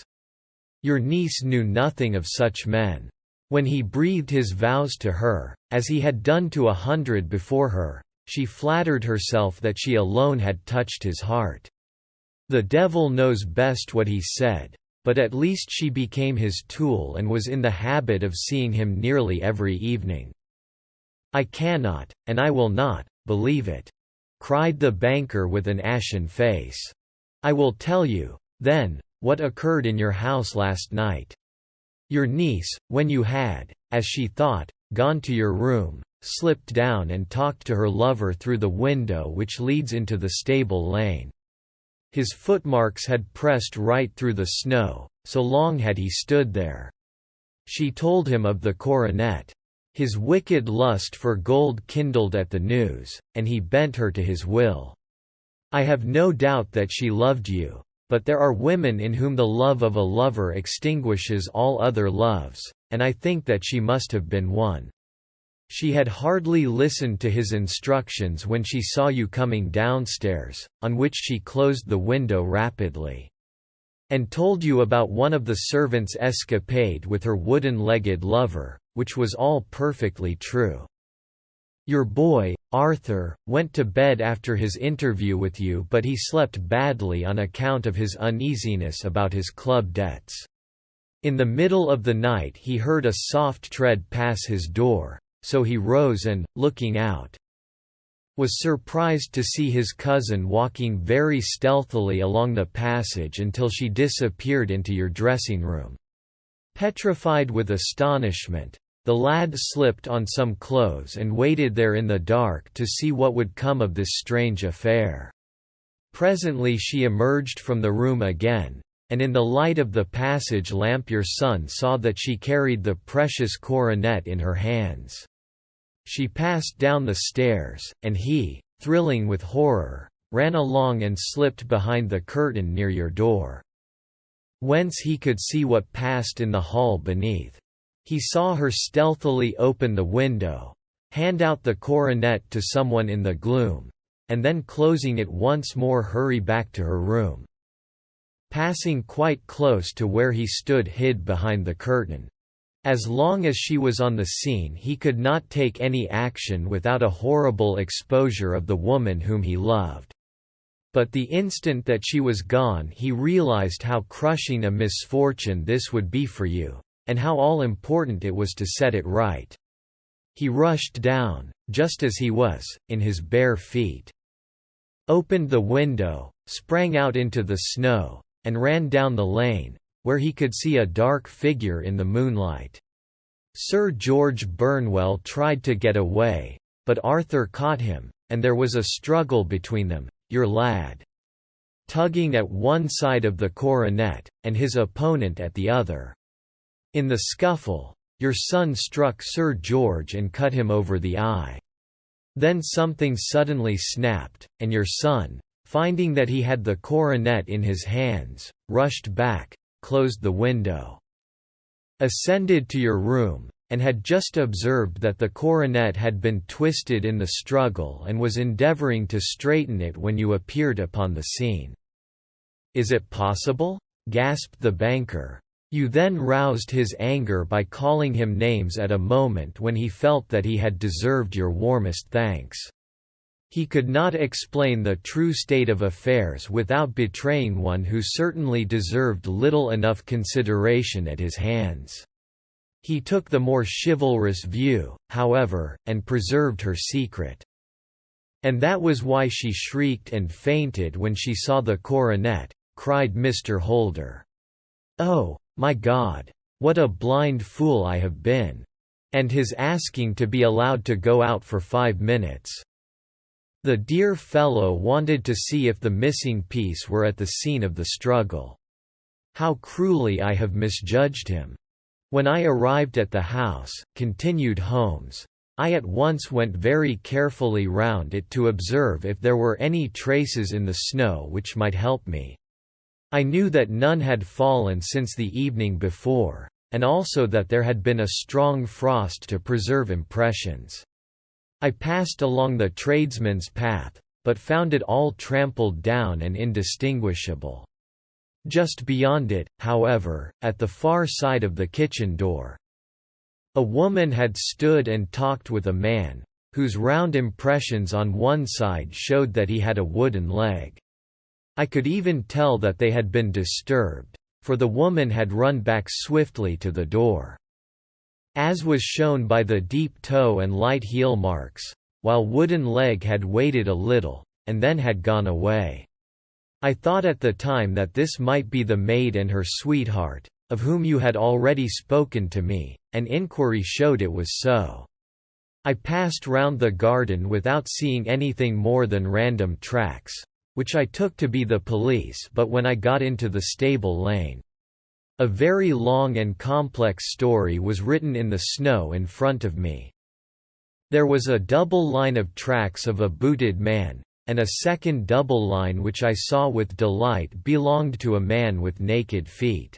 Your niece knew nothing of such men. When he breathed his vows to her, as he had done to 100 before her, she flattered herself that she alone had touched his heart. The devil knows best what he said, but at least she became his tool and was in the habit of seeing him nearly every evening. I cannot, and I will not, believe it," cried the banker with an ashen face. "I will tell you, then, what occurred in your house last night. Your niece, when you had, as she thought, gone to your room, slipped down and talked to her lover through the window which leads into the stable lane. His footmarks had pressed right through the snow, so long had he stood there. She told him of the coronet. His wicked lust for gold kindled at the news, and he bent her to his will. I have no doubt that she loved you, but there are women in whom the love of a lover extinguishes all other loves, and I think that she must have been one. She had hardly listened to his instructions when she saw you coming downstairs, on which she closed the window rapidly. And told you about one of the servants' escapade with her wooden-legged lover, which was all perfectly true. Your boy, Arthur, went to bed after his interview with you, but he slept badly on account of his uneasiness about his club debts. In the middle of the night he heard a soft tread pass his door, so he rose and, looking out, was surprised to see his cousin walking very stealthily along the passage until she disappeared into your dressing room. Petrified with astonishment, the lad slipped on some clothes and waited there in the dark to see what would come of this strange affair. Presently she emerged from the room again, and in the light of the passage lamp your son saw that she carried the precious coronet in her hands. She passed down the stairs, and he, thrilling with horror, ran along and slipped behind the curtain near your door, whence he could see what passed in the hall beneath. He saw her stealthily open the window, hand out the coronet to someone in the gloom, and then closing it once more hurry back to her room, passing quite close to where he stood hid behind the curtain. As long as she was on the scene he could not take any action without a horrible exposure of the woman whom he loved. But the instant that she was gone he realized how crushing a misfortune this would be for you, and how all-important it was to set it right. He rushed down, just as he was, in his bare feet, opened the window, sprang out into the snow, and ran down the lane, where he could see a dark figure in the moonlight. Sir George Burnwell tried to get away, but Arthur caught him, and there was a struggle between them, your lad tugging at one side of the coronet, and his opponent at the other. In the scuffle, your son struck Sir George and cut him over the eye. Then something suddenly snapped, and your son, finding that he had the coronet in his hands, rushed back, closed the window, ascended to your room, and had just observed that the coronet had been twisted in the struggle and was endeavoring to straighten it when you appeared upon the scene." "Is it possible?" gasped the banker. "You then roused his anger by calling him names at a moment when he felt that he had deserved your warmest thanks. He could not explain the true state of affairs without betraying one who certainly deserved little enough consideration at his hands. He took the more chivalrous view, however, and preserved her secret. And that was why she shrieked and fainted when she saw the coronet," cried Mr. Holder. "Oh, my God! What a blind fool I have been! And his asking to be allowed to go out for 5 minutes. The dear fellow wanted to see if the missing piece were at the scene of the struggle. How cruelly I have misjudged him! When I arrived at the house," continued Holmes, "I at once went very carefully round it to observe if there were any traces in the snow which might help me. I knew that none had fallen since the evening before, and also that there had been a strong frost to preserve impressions. I passed along the tradesman's path, but found it all trampled down and indistinguishable. Just beyond it, however, at the far side of the kitchen door, a woman had stood and talked with a man, whose round impressions on one side showed that he had a wooden leg. I could even tell that they had been disturbed, for the woman had run back swiftly to the door, as was shown by the deep toe and light heel marks, while wooden leg had waited a little, and then had gone away. I thought at the time that this might be the maid and her sweetheart, of whom you had already spoken to me, and inquiry showed it was so. I passed round the garden without seeing anything more than random tracks, which I took to be the police, but when I got into the stable lane, a very long and complex story was written in the snow in front of me. There was a double line of tracks of a booted man, and a second double line which I saw with delight belonged to a man with naked feet.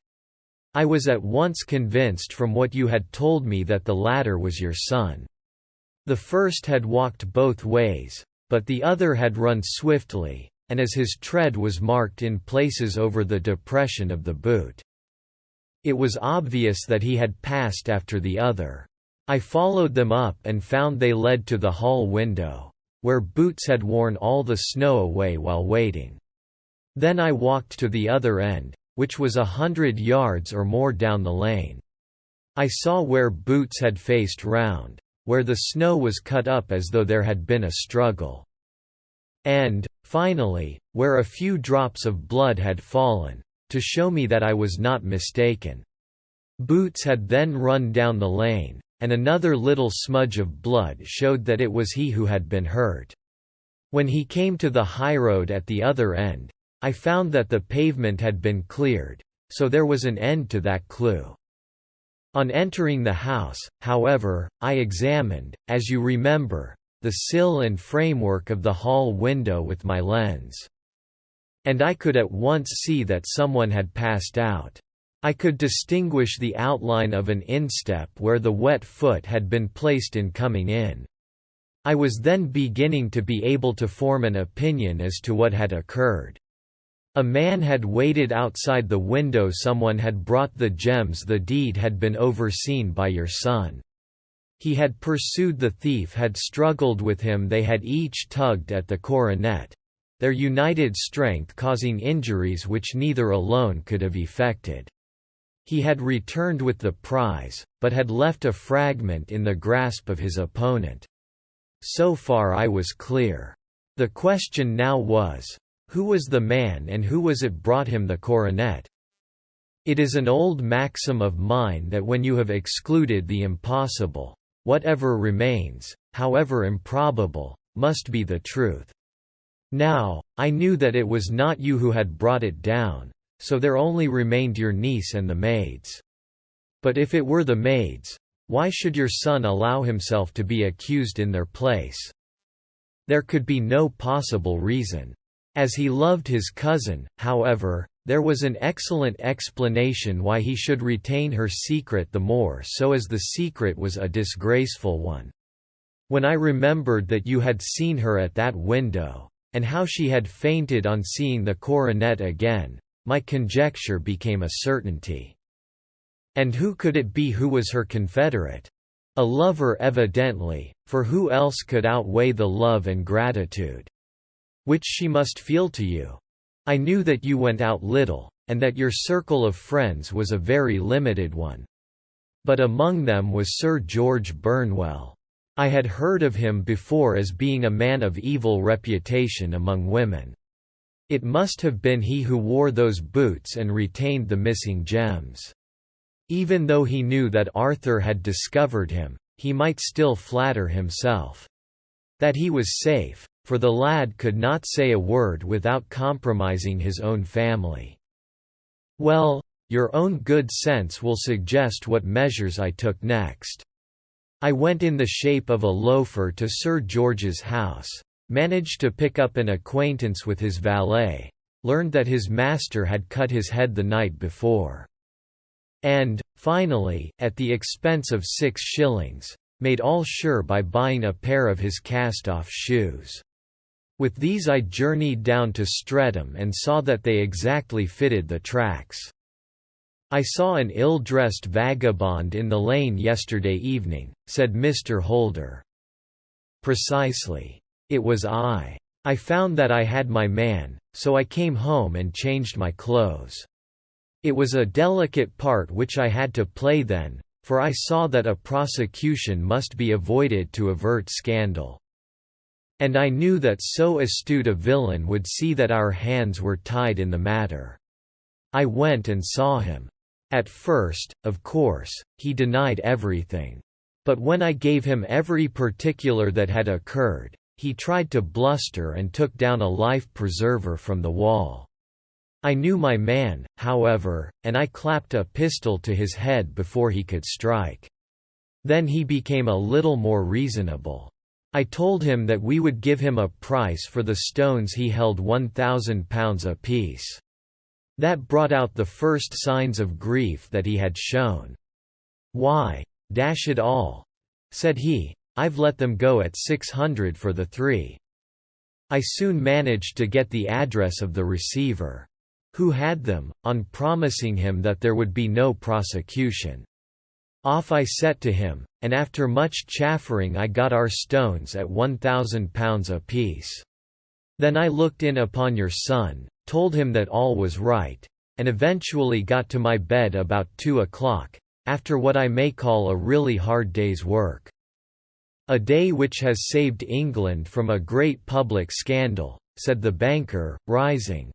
I was at once convinced from what you had told me that the latter was your son. The first had walked both ways, but the other had run swiftly, and as his tread was marked in places over the depression of the boot, it was obvious that he had passed after the other. I followed them up and found they led to the hall window, where Boots had worn all the snow away while waiting. Then I walked to the other end, which was 100 yards or more down the lane. I saw where Boots had faced round, where the snow was cut up as though there had been a struggle. And, finally, where a few drops of blood had fallen, to show me that I was not mistaken. Boots had then run down the lane, and another little smudge of blood showed that it was he who had been hurt. When he came to the highroad at the other end, I found that the pavement had been cleared, so there was an end to that clue. On entering the house, however, I examined, as you remember, the sill and framework of the hall window with my lens. And I could at once see that someone had passed out. I could distinguish the outline of an instep where the wet foot had been placed in coming in. I was then beginning to be able to form an opinion as to what had occurred. A man had waited outside the window. Someone had brought the gems. The deed had been overseen by your son. He had pursued the thief, had struggled with him. They had each tugged at the coronet, their united strength causing injuries which neither alone could have effected. He had returned with the prize, but had left a fragment in the grasp of his opponent. So far I was clear. The question now was, who was the man and who was it brought him the coronet? It is an old maxim of mine that when you have excluded the impossible, whatever remains, however improbable, must be the truth. Now, I knew that it was not you who had brought it down, so there only remained your niece and the maids. But if it were the maids, why should your son allow himself to be accused in their place? There could be no possible reason. As he loved his cousin, however, there was an excellent explanation why he should retain her secret the more so as the secret was a disgraceful one. When I remembered that you had seen her at that window, and how she had fainted on seeing the coronet again, my conjecture became a certainty. And who could it be who was her confederate? A lover evidently, for who else could outweigh the love and gratitude which she must feel to you? I knew that you went out little, and that your circle of friends was a very limited one. But among them was Sir George Burnwell. I had heard of him before as being a man of evil reputation among women. It must have been he who wore those boots and retained the missing gems. Even though he knew that Arthur had discovered him, he might still flatter himself that he was safe, for the lad could not say a word without compromising his own family. Well, Your own good sense will suggest what measures I took next. I went in the shape of a loafer to Sir George's house, managed to pick up an acquaintance with his valet, learned that his master had cut his head the night before, and, finally, at the expense of 6 shillings, made all sure by buying a pair of his cast-off shoes. With these I journeyed down to Streatham and saw that they exactly fitted the tracks. I saw an ill-dressed vagabond in the lane yesterday evening," said Mr. Holder. "Precisely. It was I. I found that I had my man, so I came home and changed my clothes. It was a delicate part which I had to play then, for I saw that a prosecution must be avoided to avert scandal. And I knew that so astute a villain would see that our hands were tied in the matter. I went and saw him. At first, of course, he denied everything. But when I gave him every particular that had occurred, he tried to bluster and took down a life-preserver from the wall. I knew my man, however, and I clapped a pistol to his head before he could strike. Then he became a little more reasonable. I told him that we would give him a price for the stones he held £1,000 apiece. That brought out the first signs of grief that he had shown. 'Why, dash it all,' said he, 'I've let them go at 600 for the 3. I soon managed to get the address of the receiver, who had them, on promising him that there would be no prosecution. Off I set to him, and after much chaffering I got our stones at £1,000 apiece. Then I looked in upon your son, told him that all was right, and eventually got to my bed about 2 o'clock, after what I may call a really hard day's work. A day which has saved England from a great public scandal,' said the banker, rising.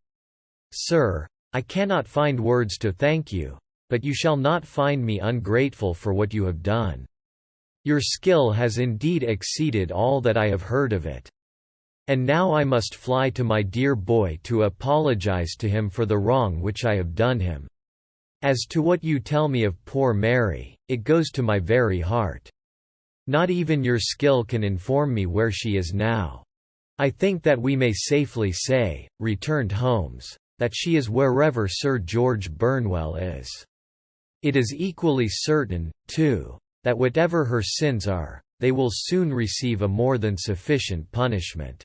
'Sir, I cannot find words to thank you, but you shall not find me ungrateful for what you have done. Your skill has indeed exceeded all that I have heard of it. And now I must fly to my dear boy to apologize to him for the wrong which I have done him. As to what you tell me of poor Mary, it goes to my very heart. Not even your skill can inform me where she is now. I think that we may safely say,' returned Holmes, 'that she is wherever Sir George Burnwell is. It is equally certain, too, that whatever her sins are, they will soon receive a more than sufficient punishment.'